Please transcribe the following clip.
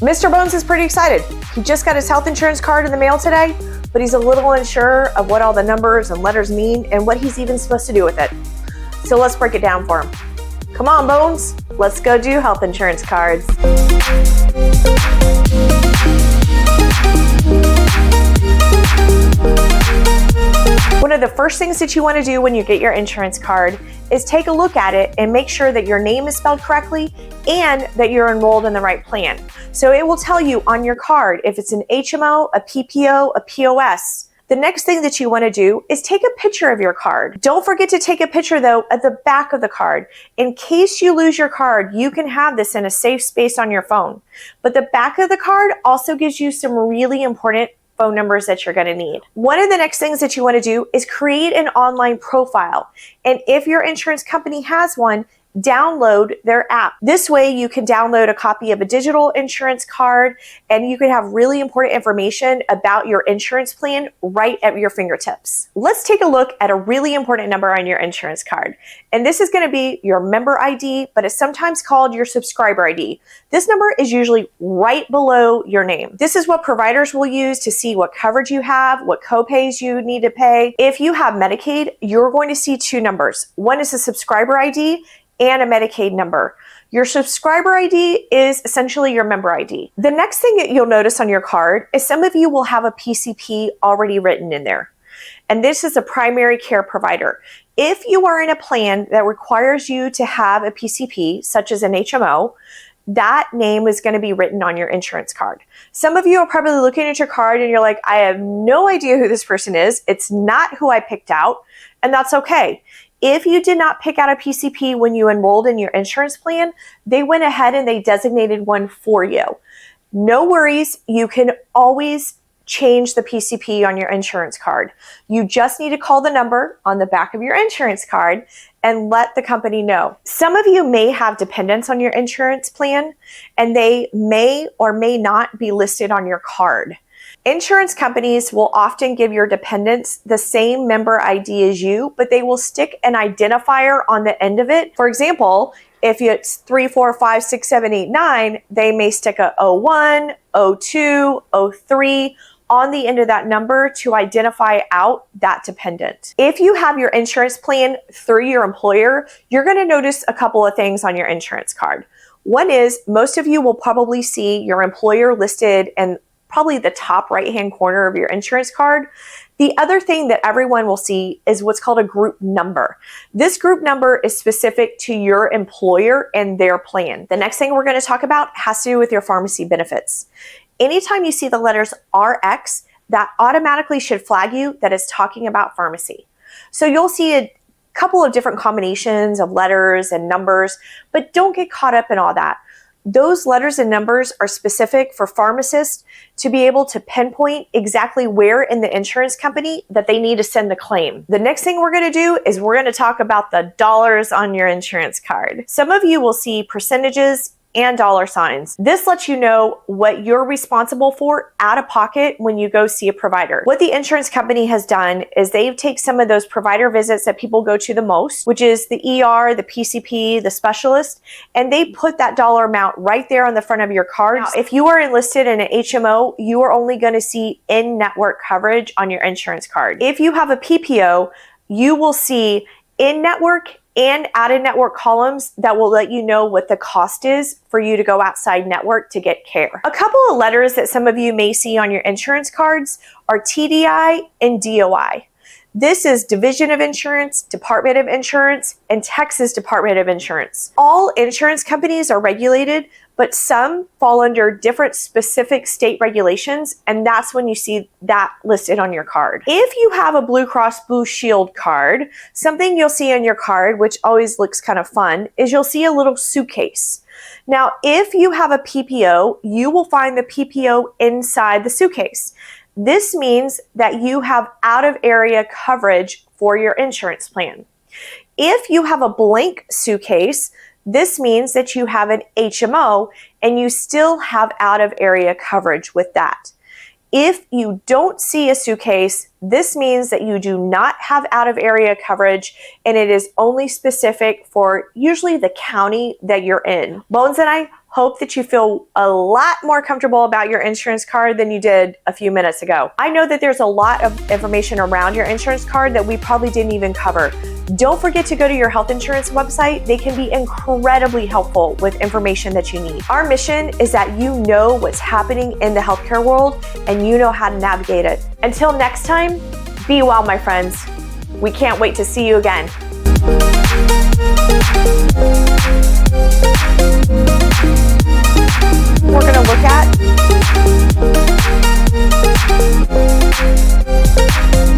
Mr. Bones is pretty excited. He just got his health insurance card in the mail today, but he's a little unsure of what all the numbers and letters mean and what he's even supposed to do with it. So let's break it down for him. Come on, Bones, let's go do health insurance cards. One of the first things that you want to do when you get your insurance card is take a look at it and make sure that your name is spelled correctly and that you're enrolled in the right plan. So it will tell you on your card if it's an HMO, a PPO, a POS. The next thing that you want to do is take a picture of your card. Don't forget to take a picture though at the back of the card. In case you lose your card, you can have this in a safe space on your phone. But the back of the card also gives you some really important phone numbers that you're going to need. One of the next things that you want to do is create an online profile. And if your insurance company has one, download their app. This way you can download a copy of a digital insurance card and you can have really important information about your insurance plan right at your fingertips. Let's take a look at a really important number on your insurance card. And this is going to be your member ID, but it's sometimes called your subscriber ID. This number is usually right below your name. This is what providers will use to see what coverage you have, what copays you need to pay. If you have Medicaid, you're going to see two numbers. One is a subscriber ID and a Medicaid number. Your subscriber ID is essentially your member ID. The next thing that you'll notice on your card is some of you will have a PCP already written in there. And this is a primary care provider. If you are in a plan that requires you to have a PCP, such as an HMO, that name is going to be written on your insurance card. Some of you are probably looking at your card and you're like, I have no idea who this person is. It's not who I picked out, and that's okay. If you did not pick out a PCP when you enrolled in your insurance plan, they went ahead and they designated one for you. No worries, you can always change the PCP on your insurance card. You just need to call the number on the back of your insurance card and let the company know. Some of you may have dependents on your insurance plan and they may or may not be listed on your card. Insurance companies will often give your dependents the same member ID as you, but they will stick an identifier on the end of it. For example, if it's 3, 4, 5, 6, 7, 8, 9, they may stick a 01, 02, 03 on the end of that number to identify out that dependent. If you have your insurance plan through your employer, you're going to notice a couple of things on your insurance card. One is most of you will probably see your employer listed in probably the top right-hand corner of your insurance card. The other thing that everyone will see is what's called a group number. This group number is specific to your employer and their plan. The next thing we're going to talk about has to do with your pharmacy benefits. Anytime you see the letters RX, that automatically should flag you that it's talking about pharmacy. So you'll see a couple of different combinations of letters and numbers, but don't get caught up in all that. Those letters and numbers are specific for pharmacists to be able to pinpoint exactly where in the insurance company that they need to send the claim. The next thing we're going to do is we're going to talk about the dollars on your insurance card. Some of you will see percentages and dollar signs. This lets you know what you're responsible for out of pocket when you go see a provider. What the insurance company has done is they've taken some of those provider visits that people go to the most, which is the ER, the PCP, the specialist, and they put that dollar amount right there on the front of your card. Now, if you are enlisted in an HMO, you are only going to see in-network coverage on your insurance card. If you have a PPO, you will see in-network and out-of-network columns that will let you know what the cost is for you to go outside network to get care. A couple of letters that some of you may see on your insurance cards are TDI and DOI. This is Division of Insurance, Department of Insurance, and Texas Department of Insurance. All insurance companies are regulated, but some fall under different specific state regulations, and that's when you see that listed on your card. If you have a Blue Cross Blue Shield card, something you'll see on your card, which always looks kind of fun, is you'll see a little suitcase. Now, if you have a PPO, you will find the PPO inside the suitcase. This means that you have out-of-area coverage for your insurance plan. If you have a blank suitcase, this means that you have an HMO and you still have out-of-area coverage with that. If you don't see a suitcase, this means that you do not have out-of-area coverage and it is only specific for usually the county that you're in. Bones and I hope that you feel a lot more comfortable about your insurance card than you did a few minutes ago. I know that there's a lot of information around your insurance card that we probably didn't even cover. Don't forget to go to your health insurance website. They can be incredibly helpful with information that you need. Our mission is that you know what's happening in the healthcare world and you know how to navigate it. Until next time, be well, my friends. We can't wait to see you again.